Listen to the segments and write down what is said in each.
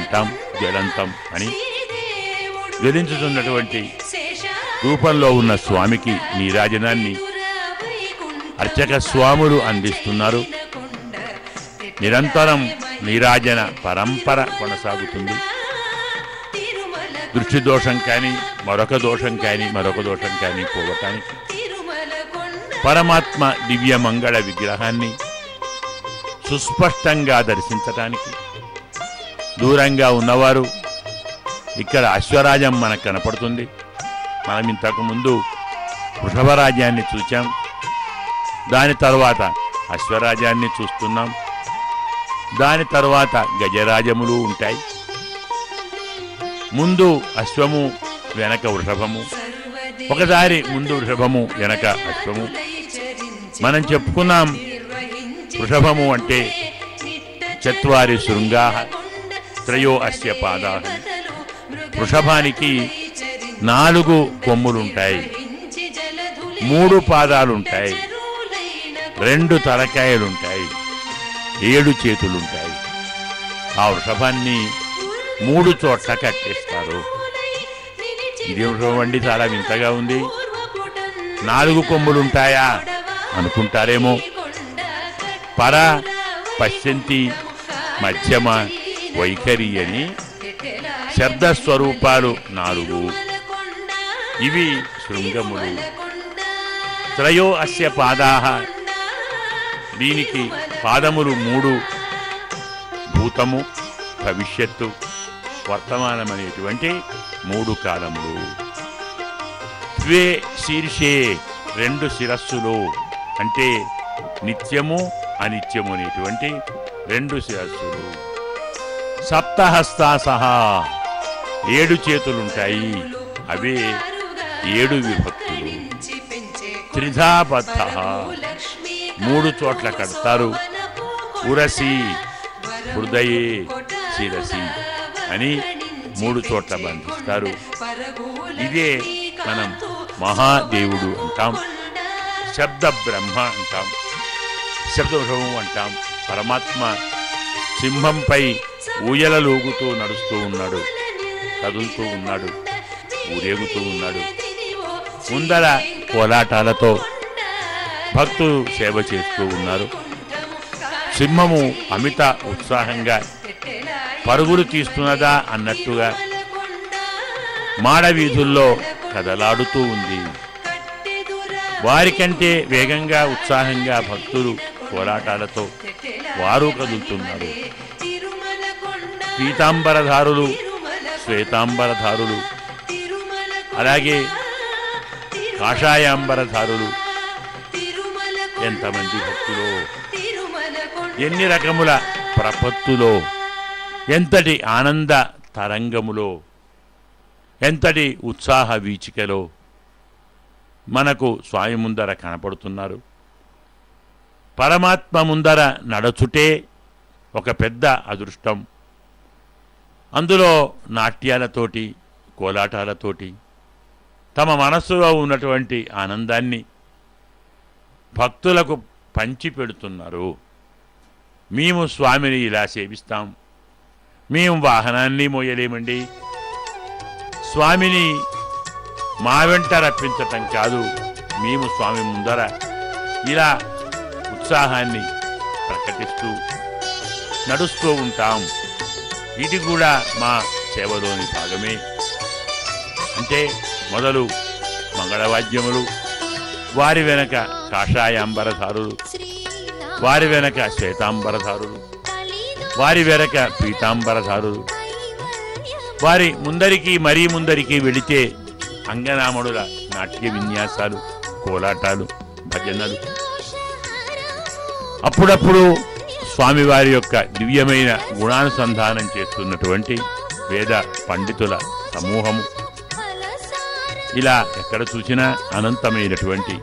అంటాం, జ్వలంతం అని. జ్వలించుతున్నటువంటి రూపంలో ఉన్న స్వామికి నీరాజనాన్ని అర్చక స్వాములు అందిస్తున్నారు. నిరంతరం నీరాజన పరంపర కొనసాగుతుంది. దృష్టి దోషం కానీ మరొక దోషం కానీ పోవటానికి పరమాత్మ దివ్య మంగళ విగ్రహాన్ని సుస్పష్టంగా దర్శించటానికి దూరంగా ఉన్నవారు ఇక్కడ అశ్వరాజం మనకు కనపడుతుంది. మనం ఇంతకు ముందు వృషభరాజ్యాన్ని చూచాం, దాని తర్వాత అశ్వరాజ్యాన్ని చూస్తున్నాం, దాని తర్వాత గజరాజములు ఉంటాయి. ముందు అశ్వము వెనక వృషభము, ఒకసారి ముందు వృషభము వెనక అశ్వము. మనం చెప్పుకున్నాం వృషభము అంటే చత్వారి శృంగాః త్రయో అస్య పాదాః. వృషభానికి 4 కొమ్ములుంటాయి, 3 పాదాలుంటాయి, 2 తలకాయలుంటాయి, 7 చేతులుంటాయి. ఆ వృషభాన్ని 3 చోట్ల కట్టేస్తారు. ఇది వృషభం అండి, చాలా వింతగా ఉంది, 4 కొమ్ములుంటాయా అనుకుంటారేమో. పర, పశ్యంతి, మధ్యమ, వైఖరి అని శబ్దస్వరూపాలు 4. ఇవి శృంగములు. త్రయో అస్య పాదాః, దీనికి పాదములు 3, భూతము, భవిష్యత్తు, వర్తమానమనేటువంటి 3 కాలములు. ద్వే శీర్షే, 2 శిరస్సులు, అంటే నిత్యము అనిత్యము అనేటువంటి 2 శిరస్సులు. సప్తహస్తాసహ, 7 చేతులుంటాయి, అవే 7 విభక్తులు. త్రిధాబద్ధ, 3 చోట్ల కడతారు. ఉరసి, హృదయే, శిరసి అని 3 చోట్ల బంధిస్తారు. ఇదే మనం మహాదేవుడు అంటాం, శబ్ద బ్రహ్మ అంటాం, శబ్దవృషభం అంటాం. పరమాత్మ సింహంపై ఊయలలూగుతూ నడుస్తూ ఉన్నాడు, కదులుతూ ఉన్నాడు, ఊరేగుతూ ఉన్నాడు. ముందర కోలాటాలతో భక్తులు సేవ చేస్తూ ఉన్నారు. సింహము అమిత ఉత్సాహంగా పరుగులు తీస్తున్నదా అన్నట్టుగా మాడవీధుల్లో కదలాడుతూ ఉంది. వారికంటే వేగంగా ఉత్సాహంగా భక్తులు కోలాటాలతో వారు కదులుతున్నారు. పీతాంబరధారులు, శ్వేతాంబరధారులు, అలాగే కాషాయాంబరధారులు, ఎంతమంది భక్తులో, ఎన్ని రకముల ప్రపత్తులో, ఎంతటి ఆనంద తరంగములో, ఎంతటి ఉత్సాహ వీచికలో మనకు స్వామి ముందర కనపడుతున్నారు. పరమాత్మ ముందర నడచుటే ఒక పెద్ద అదృష్టం. అందులో నాట్యాలతోటి, కోలాటాలతోటి తమ మనస్సులో ఉన్నటువంటి ఆనందాన్ని భక్తులకు పంచిపెడుతున్నారు. మేము స్వామిని ఇలా సేవిస్తాం, మేము వాహనాన్ని మోయలేమండి, స్వామిని మా వెంట రప్పించటం కాదు, మేము స్వామి ముందర ఇలా ఉత్సాహాన్ని ప్రకటిస్తూ నడుస్తూ ఉంటాం. ఇది కూడా మా సేవలోని భాగమే. అంటే మొదలు మంగళవాద్యములు, వారి వెనక కాషాయాంబరధారులు, వారి వెనక శ్వేతాంబరధారులు, వారి వెనక పీతాంబరధారులు, వారి ముందరికి మరీ ముందరికి వెళితే అంగనామడుల నాట్య విన్యాసాలు, కోలాటాలు, భజనలు. అప్పుడప్పుడు స్వామివారి యొక్క దివ్యమైన గుణానుసంధానం చేస్తున్నటువంటి వేద పండితుల సమూహము. ఇలా ఎక్కడ చూసినా అనంతమైనటువంటి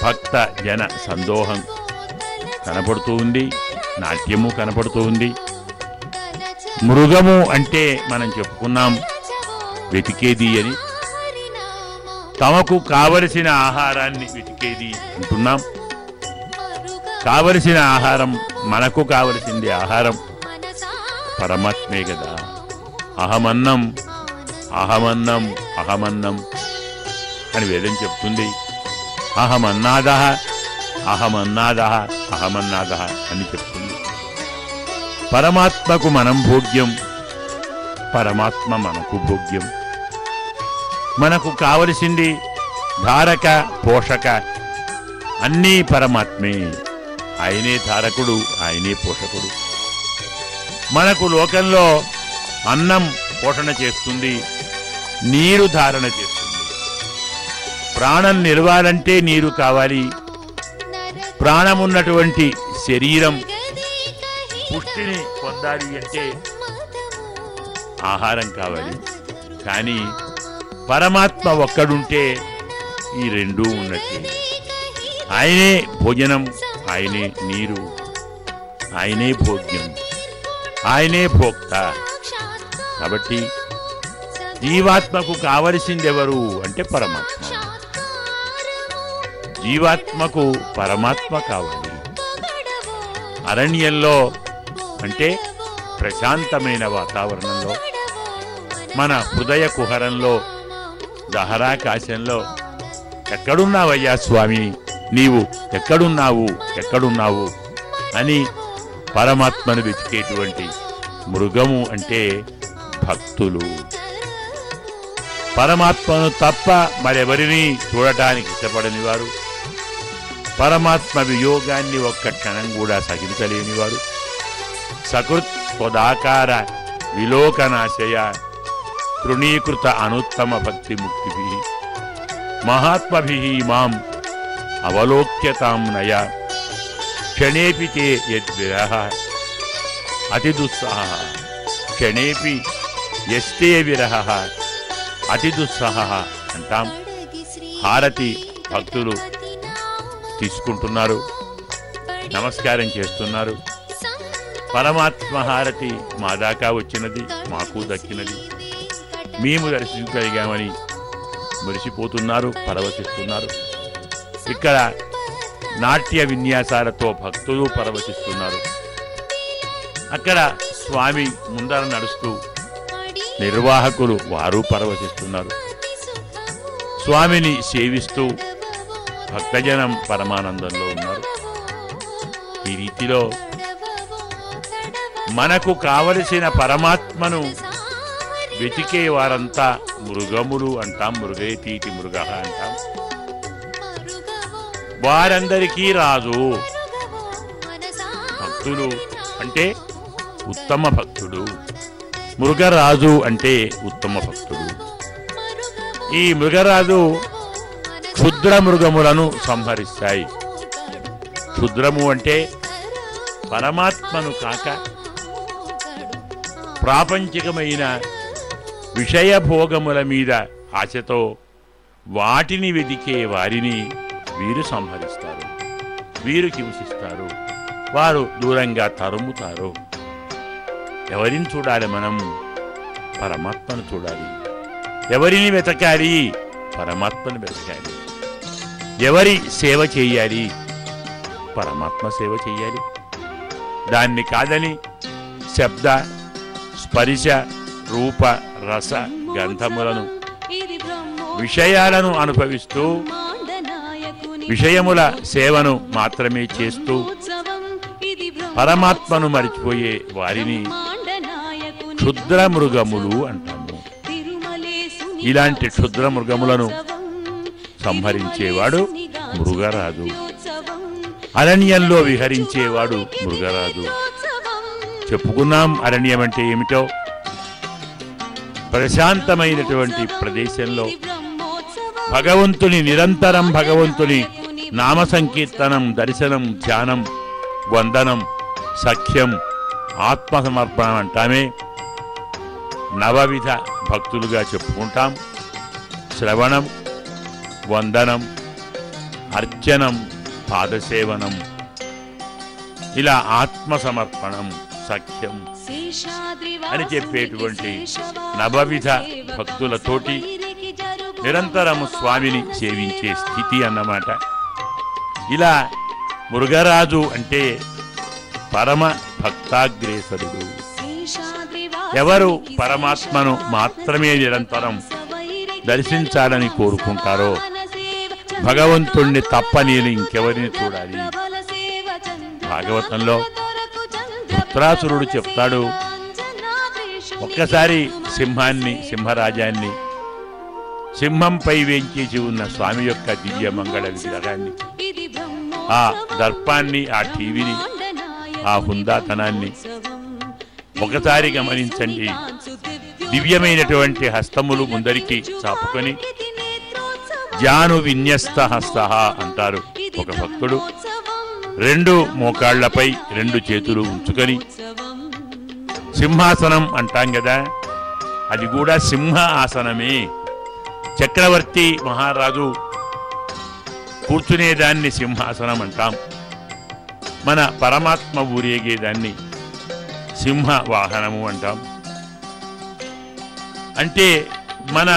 భక్త జన సందోహం కనపడుతూ ఉంది, నాట్యము కనపడుతూ ఉంది. మృగము అంటే మనం చెప్పుకున్నాం వెతికేది అని, తమకు కావలసిన ఆహారాన్ని వెతికేది అంటున్నాం. కావలసిన ఆహారం, మనకు కావలసింది ఆహారం పరమాత్మే కదా. అహమన్నం అహమన్నం అహమన్నం అని వేదం చెప్తుంది. అహమన్నాద అహమన్నాద అహమన్నాద అని చెప్తుంది. పరమాత్మకు మనం భోగ్యం, పరమాత్మ మనకు భోగ్యం. మనకు కావలసింది ధారక పోషక అన్నీ పరమాత్మే. ఆయనే ధారకుడు, ఆయనే పోషకుడు. మనకు లోకంలో అన్నం పోషణ చేస్తుంది, నీరు ధారణ చేస్తుంది. ప్రాణం నిలవాలంటే నీరు కావాలి. ప్రాణమున్నటువంటి శరీరం పుష్టిని పొందాలి అంటే ఆహారం కావాలి. కానీ పరమాత్మ ఒక్కడుంటే ఈ రెండూ ఉన్నట్టే. ఆయనే భోజనం, ఆయనే నీరు, ఆయనే భోగ్యం, ఆయనే భోక్త. కాబట్టి జీవాత్మకు కావలసిందెవరు అంటే పరమాత్మ. జీవాత్మకు పరమాత్మ కావాలి. అరణ్యంలో అంటే ప్రశాంతమైన వాతావరణంలో, మన హృదయ కుహరంలో, దహరాకాశంలో ఎక్కడున్నావయ్యా స్వామి, నీవు ఎక్కడున్నావు ఎక్కడున్నావు అని పరమాత్మను వెతికేటువంటి మృగము అంటే భక్తులు. పరమాత్మను తప్ప మరెవరిని చూడటానికి ఇష్టపడని వారు, పరమాత్మ వియోగాన్ని ఒక్క క్షణం కూడా సహించలేని వారు, సకృత్ పదాకార విలోకనాశయ తృణీకృత అనుత్తమ భక్తి ముక్తిభి మహాత్మభిః మాం అవలోక్యతాం నయ క్షణేపి తే యద్విరహ అతి దుస్సహ క్షణేపి యస్తే విరహ అతి దుస్సహ అంటాం. హారతి భక్తులు తీసుకుంటున్నారు, నమస్కారం చేస్తున్నారు. పరమాత్మ హారతి మా దాకా వచ్చినది, మాకు దక్కినది, మేము దర్శించగలిగామని మురిసిపోతున్నారు, పరవశిస్తున్నారు. ఇక్కడ నాట్య విన్యాసాలతో భక్తులు పరవశిస్తున్నారు. అక్కడ స్వామి ముందర నడుస్తూ నిర్వాహకులు వారు పరవశిస్తున్నారు. స్వామిని సేవిస్తూ భక్తజనం పరమానందంలో ఉన్నారు. ఈ రీతిలో మనకు కావలసిన పరమాత్మను వెతికే వారంతా మృగములు అంటాం. మృగేతీతి మృగ అంటాం. వారందరికీ రాజు భక్తులు అంటే ఉత్తమ భక్తుడు, మృగరాజు అంటే ఉత్తమ భక్తుడు. ఈ మృగరాజు క్షుద్ర మృగములను సంహరిస్తాయి. క్షుద్రము అంటే పరమాత్మను కాక ప్రాపంచికమైన విషయ భోగముల మీద ఆశతో వాటిని వెదికే వారిని వీరు సంహరిస్తారు, వీరు హింసిస్తారు, వారు దూరంగా తరుముతారు. ఎవరిని చూడాలి మనం? పరమాత్మను చూడాలి. ఎవరిని వెతకాలి? పరమాత్మను వెతకాలి. ఎవరి సేవ చేయాలి? పరమాత్మ సేవ చేయాలి. దాన్ని కాదని శబ్ద స్పర్శ రూప రస గంధములను విషయాలను అనుభవిస్తూ విషయముల సేవను మాత్రమే చేస్తూ పరమాత్మను మరిచిపోయే వారిని క్షుద్ర మృగములు అంటాము. ఇలాంటి క్షుద్ర మృగములను సంహరించేవాడు మృగరాజు. అరణ్యంలో విహరించేవాడు మృగరాజు. చెప్పుకున్నాం అరణ్యం అంటే ఏమిటో. ప్రశాంతమైనటువంటి ప్రదేశంలో భగవంతుని నిరంతరం భగవంతుని నామ సంకీర్తనం, దర్శనం, ధ్యానం, వందనం, సఖ్యం, ఆత్మసమర్పణం అంటామే. నవవిధ భక్తులుగా చెప్పుకుంటాం. శ్రవణం, వందనం, అర్చనం, పాదసేవనం, ఇలా ఆత్మసమర్పణం, సఖ్యం అని చెప్పేటువంటి నవవిధ భక్తులతోటి నిరంతరము స్వామిని సేవించే స్థితి అన్నమాట. ఇలా మృగరాజు అంటే పరమ భక్తాగ్రేసరుడు. ఎవరు పరమాత్మను మాత్రమే నిరంతరం దర్శించాలని కోరుకుంటారో భగవంతుణ్ణి తప్ప నేను ఇంకెవరిని చూడాలి. భాగవతంలో ధృతరాసురుడు చెప్తాడు, ఒక్కసారి సింహరాజాన్ని సింహంపై వేంచేసి ఉన్న స్వామి యొక్క దివ్య మంగళ విగ్రహాన్ని, ఆ దర్పాన్ని, ఆ టీవీని, ఆ హుందాతనాన్ని ఒకసారి గమనించండి. దివ్యమైనటువంటి హస్తములు ముందరికి చాపుకొని జాను విన్యస్త హస్త అంటారు. ఒక భక్తుడు 2 మోకాళ్లపై 2 చేతులు ఉంచుకొని సింహాసనం అంటాం కదా, అది కూడా సింహ ఆసనమే. చక్రవర్తి మహారాజు కూర్చునేదాన్ని సింహాసనం అంటాం. మన పరమాత్మ ఊరేగేదాన్ని సింహ వాహనము అంటాం. అంటే మన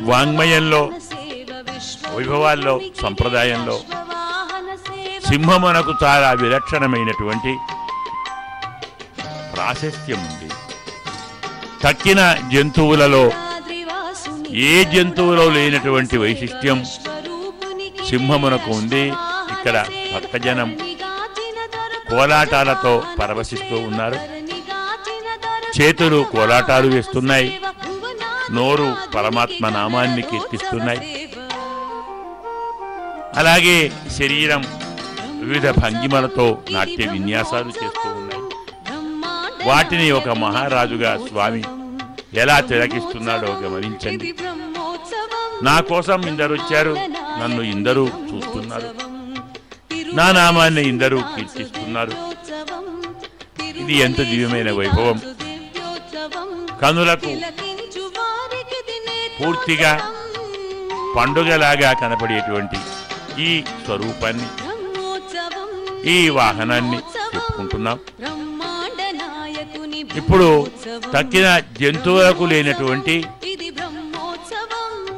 వాంగ్మయంలో, వైభవాల్లో, సంప్రదాయంలో సింహమునకు చాలా విలక్షణమైనటువంటి ప్రాశస్త్యం ఉంది. తక్కిన జంతువులలో ఏ జంతువులో లేనటువంటి వైశిష్ట్యం సింహమునకు ఉంది. ఇక్కడ భక్తజనం కోలాటాలతో పరవశిస్తూ ఉన్నారు. చేతులు కోలాటాలు వేస్తున్నాయి, నోరు పరమాత్మ నామాన్ని కీర్తిస్తున్నాయి. అలాగే శరీరం వివిధ భంగిమలతో నాట్య విన్యాసాలు చేస్తూ ఉన్నాయి. వాటిని ఒక మహారాజుగా స్వామి ఎలా తిలకిస్తున్నాడో గమనించండి. నా కోసం ఇందరు వచ్చారు, నన్ను ఇందరూ చూస్తున్నారు, నా నామాన్ని ఇందరూ కీర్తిస్తున్నారు. ఇది ఎంత దివ్యమైన వైభవం! కనులకు పూర్తిగా పండుగలాగా కనపడేటువంటి ఈ స్వరూపాన్ని, ఈ వాహనాన్ని చెప్పుకుంటున్నాం. ఇప్పుడు తక్కిన జంతువులకు లేనటువంటి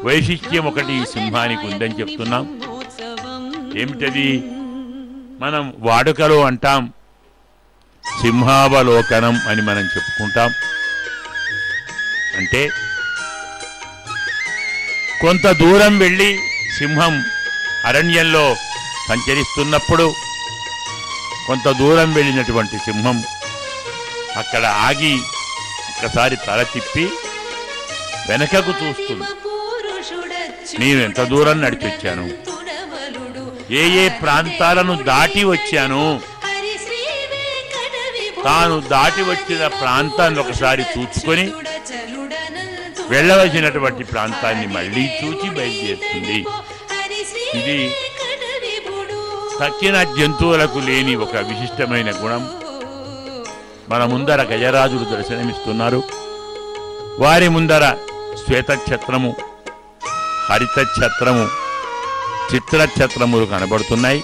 వైశిష్ట్యం ఒకటి ఈ సింహానికి ఉందని చెప్తున్నాం. ఏమిటది? మనం వాడుకలో అంటాం సింహావలోకనం అని మనం చెప్పుకుంటాం. అంటే కొంత దూరం వెళ్ళి సింహం అరణ్యంలో సంచరిస్తున్నప్పుడు కొంత దూరం వెళ్ళినటువంటి సింహం అక్కడ ఆగి ఒక్కసారి తల తిప్పి వెనకకు చూస్తుంది. నేను ఎంత దూరం నడిచొచ్చాను, ఏ ఏ ప్రాంతాలను దాటి వచ్చాను, తాను దాటి వచ్చిన ప్రాంతాన్ని ఒకసారి చూసుకొని వెళ్ళవలసినటువంటి ప్రాంతాన్ని మళ్ళీ చూచి బయలుదేరుతుంది. ఇది తక్కిన జంతువులకు లేని ఒక విశిష్టమైన గుణం. మన ముందర గజరాజులు దర్శనమిస్తున్నారు. వారి ముందర శ్వేతఛత్రము, హరితఛత్రము, చిత్రఛత్రములు కనబడుతున్నాయి.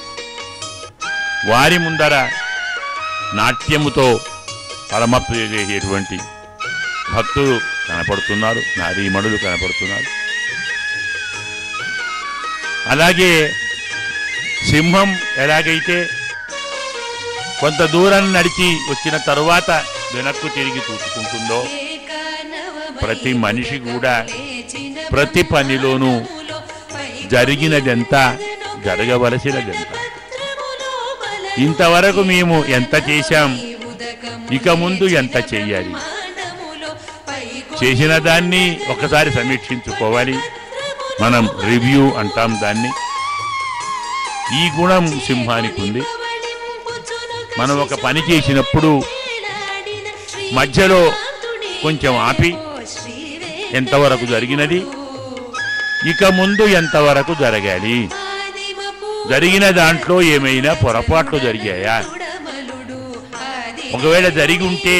వారి ముందర నాట్యముతో పరమప్రియ చేసేటువంటి భక్తులు కనపడుతున్నారు, నారీమణులు కనపడుతున్నారు. అలాగే సింహం ఎలాగైతే కొంత దూరం నడిచి వచ్చిన తరువాత వెనక్కు తిరిగి చూసుకుంటుందో, ప్రతి మనిషి కూడా ప్రతి పనిలోనూ జరిగినదెంత, జరగవలసినదెంత, ఇంతవరకు మేము ఎంత చేశాం, ఇక ముందు ఎంత చెయ్యాలి, చేసిన దాన్ని ఒకసారి సమీక్షించుకోవాలి. మనం రివ్యూ అంటాం దాన్ని. ఈ గుణం సింహానికి ఉంది. మనం ఒక పని చేసినప్పుడు మధ్యలో కొంచెం ఆపి ఎంతవరకు జరిగినది, ఇక ముందు ఎంతవరకు జరగాలి, జరిగిన దాంట్లో ఏమైనా పొరపాట్లు జరిగాయా, ఒకవేళ జరిగి ఉంటే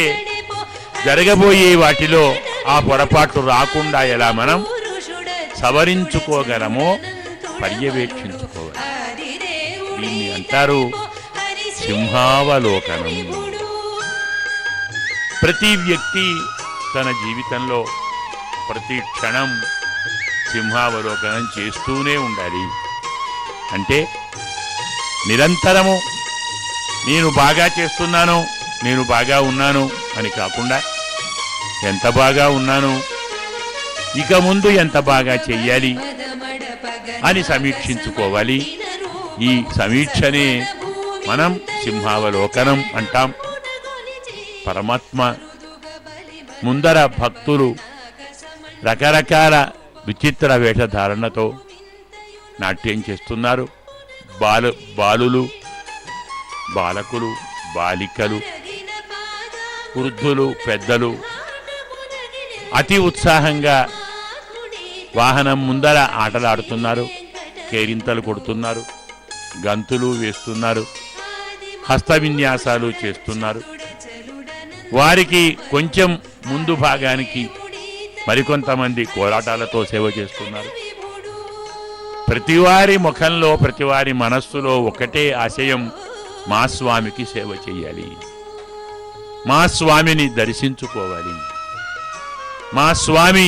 జరగబోయే వాటిలో ఆ పొరపాట్లు రాకుండా ఎలా మనం సవరించుకోగలమో పర్యవేక్షించుకోవాలి. దీన్ని అంటారు సింహావలోకనం. ప్రతి వ్యక్తి తన జీవితంలో ప్రతి క్షణం సింహావలోకనం చేస్తూనే ఉండాలి. అంటే నిరంతరము నేను బాగా చేస్తున్నాను, నేను బాగా ఉన్నాను, అని కాకుండా ఎంత బాగా ఉన్నాను, ఇక ముందు ఎంత బాగా చెయ్యాలి అని సమీక్షించుకోవాలి. ఈ సమీక్షనే మనం సింహావలోకనం అంటాం. పరమాత్మ ముందర భక్తులు రకరకాల విచిత్ర వేషధారణతో నాట్యం చేస్తున్నారు. బాలులు, బాలకులు, బాలికలు, వృద్ధులు, పెద్దలు అతి ఉత్సాహంగా వాహనం ముందర ఆటలాడుతున్నారు, కేరింతలు కొడుతున్నారు, గంతులు వేస్తున్నారు, హస్త విన్యాసాలు చేస్తున్నారు. వారికి కొంచెం ముందు భాగానికి మరికొంతమంది కోలాటాలతో సేవ చేస్తున్నారు. ప్రతివారి ముఖంలో, ప్రతివారి మనస్సులో ఒకటే ఆశయం, మా స్వామికి సేవ చెయ్యాలి, మా స్వామిని దర్శించుకోవాలి, మా స్వామి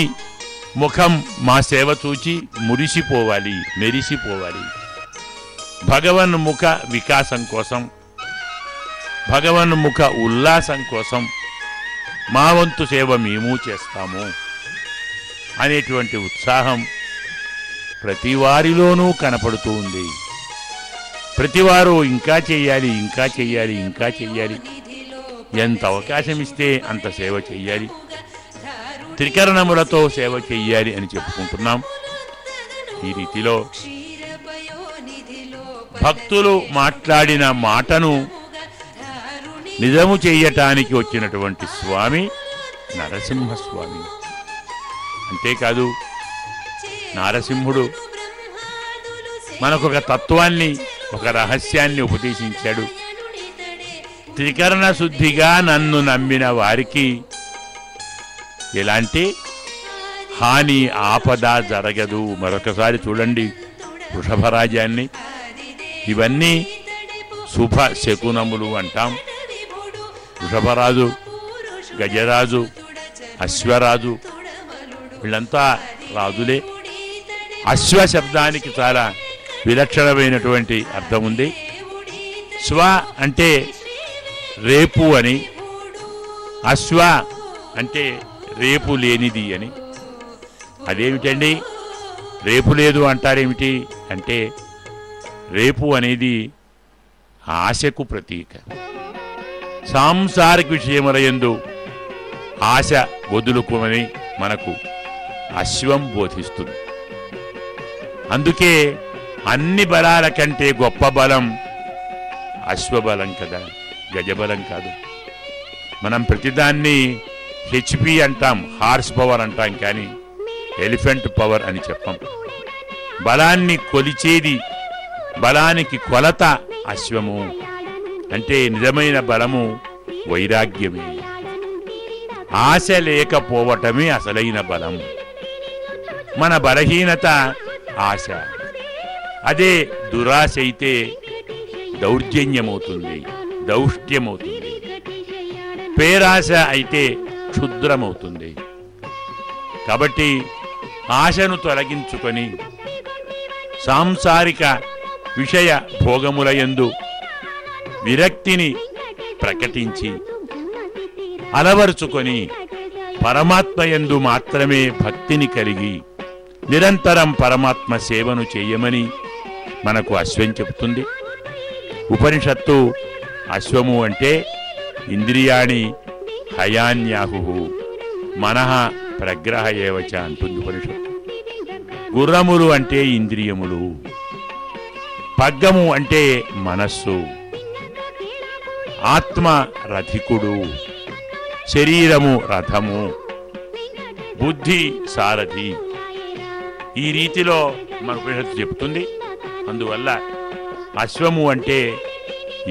ముఖం మా సేవ చూచి మురిసిపోవాలి, మెరిసిపోవాలి. భగవన్ముఖ వికాసం కోసం, భగవన్ముఖ ఉల్లాసం కోసం మా వంతు సేవ మేము చేస్తాము అనేటువంటి ఉత్సాహం ప్రతి వారిలోనూ కనపడుతూ ఉంది. ప్రతివారు ఇంకా చెయ్యాలి, ఇంకా చెయ్యాలి, ఇంకా చెయ్యాలి, ఎంత అవకాశం ఇస్తే అంత సేవ చెయ్యాలి, త్రికరణములతో సేవ చెయ్యాలి అని చెప్పుకుంటున్నాం. ఈ రీతిలో భక్తులు మాట్లాడిన మాటను నిజము చెయ్యటానికి వచ్చినటువంటి స్వామి నరసింహస్వామి. అంతేకాదు, నారసింహుడు మనకొక తత్వాన్ని, ఒక రహస్యాన్ని ఉపదేశించాడు. త్రికరణ శుద్ధిగా నన్ను నమ్మిన వారికి ఎలాంటి హాని, ఆపద జరగదు. మరొకసారి చూడండి వృషభరాజ్యాన్ని. ఇవన్నీ శుభ శకునములు అంటాం. వృషభరాజు, గజరాజు, అశ్వరాజు వీళ్ళంతా రాజులే. అశ్వ శబ్దానికి చాలా విలక్షణమైనటువంటి అర్థం ఉంది. స్వ అంటే రేపు అని, అశ్వ అంటే రేపు లేనిది అని. అదేమిటండి రేపు లేదు అంటారేమిటి అంటే, రేపు అనేది ఆశకు ప్రతీక. సాంసారిక విషయముల యందు ఆశ వదులుకోమని మనకు అశ్వం బోధిస్తుంది. అందుకే అన్ని బలాల కంటే గొప్ప బలం అశ్వబలం కదా, గజబలం కాదు. మనం ప్రతిదాన్ని హెచ్పి అంటాం, హార్స్ పవర్ అంటాం, కానీ ఎలిఫెంట్ పవర్ అని చెప్పం. బలాన్ని కొలిచేది, బలానికి కొలత అశ్వము. అంటే నిజమైన బలము వైరాగ్యమే. ఆశ లేకపోవటమే అసలైన బలం. మన బలహీనత ఆశ. అదే దురాశ అయితే దౌర్జన్యమవుతుంది, దౌష్ట్యమవుతుంది. పేరాశ అయితే క్షుద్రమవుతుంది. కాబట్టి ఆశను తొలగించుకొని సాంసారిక విషయ భోగములయందు విరక్తిని ప్రకటించి అలవరుచుకొని పరమాత్మయందు మాత్రమే భక్తిని కలిగి నిరంతరం పరమాత్మ సేవను చేయమని మనకు అశ్వం చెబుతుంది. ఉపనిషత్తు అశ్వము అంటే ఇంద్రియాణి హయాన్యాహు మనః ప్రగ్రహ ఏవచ అంటుంది ఉపనిషత్తు. గుర్రములు అంటే ఇంద్రియములు, పగ్గము అంటే మనస్సు, ఆత్మ రథికుడు, శరీరము రథము, బుద్ధి సారథి. ఈ రీతిలో మన ఉపనిషత్తు చెప్తుంది. అందువల్ల అశ్వము అంటే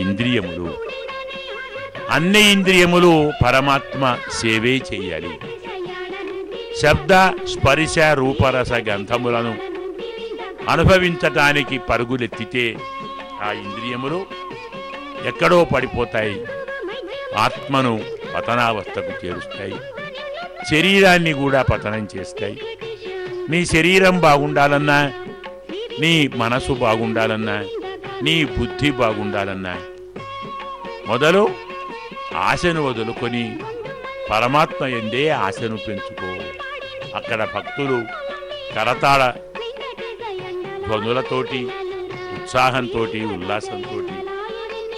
ఇంద్రియములు. అన్ని ఇంద్రియములు పరమాత్మ సేవే చెయ్యాలి. శబ్ద స్పర్శ రూపరస గంధములను అనుభవించటానికి పరుగులెత్తితే ఆ ఇంద్రియములు ఎక్కడో పడిపోతాయి, ఆత్మను పతనావస్థకు చేరుస్తాయి, శరీరాన్ని కూడా పతనం చేస్తాయి. నీ శరీరం బాగుండాలన్నా, నీ మనసు బాగుండాలన్నా, నీ బుద్ధి బాగుండాలన్నా మొదలు ఆశను వదులుకొని పరమాత్మ ఎందే ఆశను పెంచుకో. అక్కడ భక్తులు కరతాళ ధ్వనులతోటి, ఉత్సాహంతో, ఉల్లాసంతో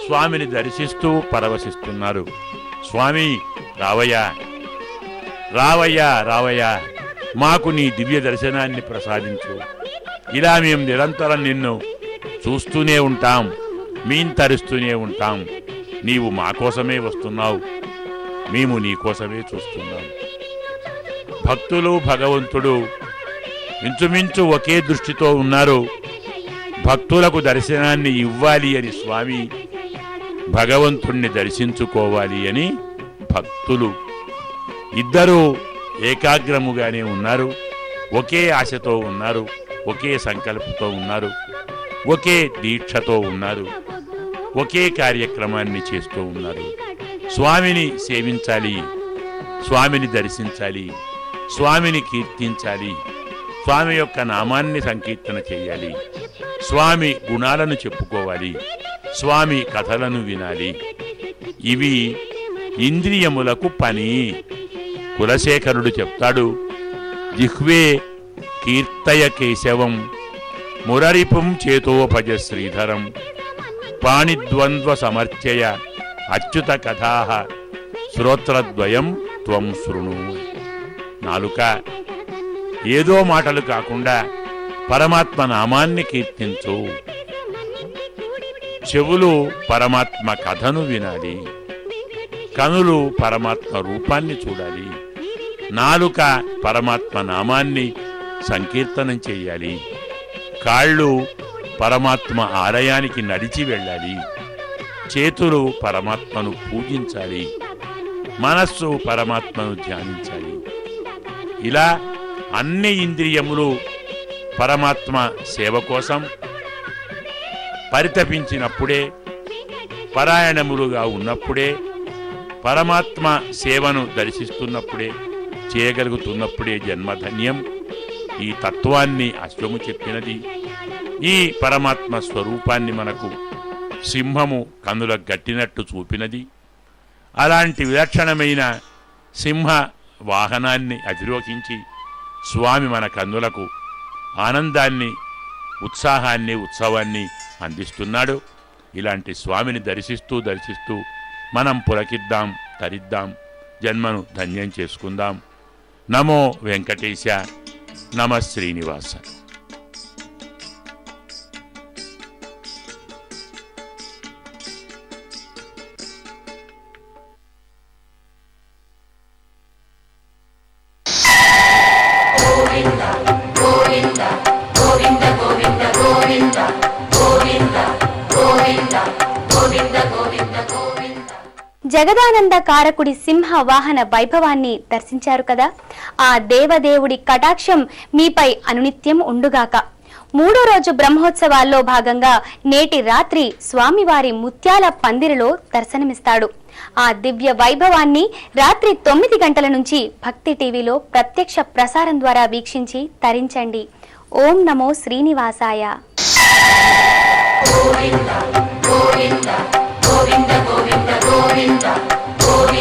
స్వామిని దర్శిస్తూ పరవశిస్తున్నారు. స్వామి రావయ్యా, రావయ్యా, రావయ్యా, మాకు నీ దివ్య దర్శనాన్ని ప్రసాదించు. ఇలా మేము నిరంతరం నిన్ను చూస్తూనే ఉంటాం, మీంతరిస్తూనే ఉంటాం. నీవు మా కోసమే వస్తున్నావు, మేము నీ కోసమే చూస్తున్నాం. భక్తులు భగవంతుడు ఇంచుమించు ఒకే దృష్టితో ఉన్నారు. భక్తులకు దర్శనాన్ని ఇవ్వాలి అని స్వామి, భగవంతుణ్ణి దర్శించుకోవాలి అని భక్తులు ఇద్దరూ ఏకాగ్రముగానే ఉన్నారు. ఒకే ఆశతో ఉన్నారు, ఒకే సంకల్పంతో ఉన్నారు, ఒకే దీక్షతో ఉన్నారు, ఒకే కార్యక్రమాన్ని చేస్తూ ఉన్నారు. స్వామిని సేవించాలి, స్వామిని దర్శించాలి, స్వామిని కీర్తించాలి, స్వామి యొక్క నామాన్ని సంకీర్తన చేయాలి, స్వామి గుణాలను చెప్పుకోవాలి, స్వామి కథలను వినాలి. ఇవి ఇంద్రియములకు పని. కులశేఖరుడు చెప్తాడు, జిహ్వే కీర్తయ కేశవం మురరిపుం చేతోపజ శ్రీధరం పాణిద్వంద్వ సమర్చయ అచ్యుత కథా శ్రోత్రద్వయం త్వం శృణు. నాలుక ఏదో మాటలు కాకుండా పరమాత్మ నామాన్ని కీర్తించు. చెవులు పరమాత్మ కథను వినాలి, కనులు పరమాత్మ రూపాన్ని చూడాలి, నాలుక పరమాత్మ నామాన్ని సంకీర్తనం చెయ్యాలి, కాళ్ళు పరమాత్మ ఆలయానికి నడిచి వెళ్ళాలి, చేతులు పరమాత్మను పూజించాలి, మనస్సు పరమాత్మను ధ్యానించాలి. ఇలా అన్ని ఇంద్రియములు పరమాత్మ సేవ కోసం పరితపించినప్పుడే, పరాయణములుగా ఉన్నప్పుడే, పరమాత్మ సేవను దర్శిస్తున్నప్పుడే, చేయగలుగుతున్నప్పుడే జన్మధన్యం. ఈ తత్వాన్ని అశ్వము చెప్పినది. ఈ పరమాత్మ స్వరూపాన్ని మనకు సింహము కన్నులకు గట్టినట్టు చూపినది. అలాంటి విలక్షణమైన సింహ వాహనాన్ని అధిరోహించి స్వామి మన కన్నులకు ఆనందాన్ని, ఉత్సాహాన్ని, ఉత్సవాన్ని అందిస్తున్నాడు. ఇలాంటి స్వామిని దర్శిస్తూ మనం పులకిద్దాం, తరిద్దాం, జన్మను ధన్యం చేసుకుందాం. నమో వెంకటేశ, నమ శ్రీనివాస. జగదానంద కారకుడి సింహ వాహన వైభవాన్ని దర్శించారు కదా. ఆ దేవదేవుడి కటాక్షం మీపై అనునిత్యం ఉండుగాక. 3వ రోజు బ్రహ్మోత్సవాల్లో భాగంగా నేటి రాత్రి స్వామివారి ముత్యాల పందిరిలో దర్శనమిస్తాడు. ఆ దివ్య వైభవాన్ని రాత్రి 9 గంటల నుంచి భక్తి టీవీలో ప్రత్యక్ష ప్రసారం ద్వారా వీక్షించి తరించండి. ఓం నమో శ్రీనివాసాయ. గోవింద గోవింద గోవింద గోవింద గోవింద గోవింద.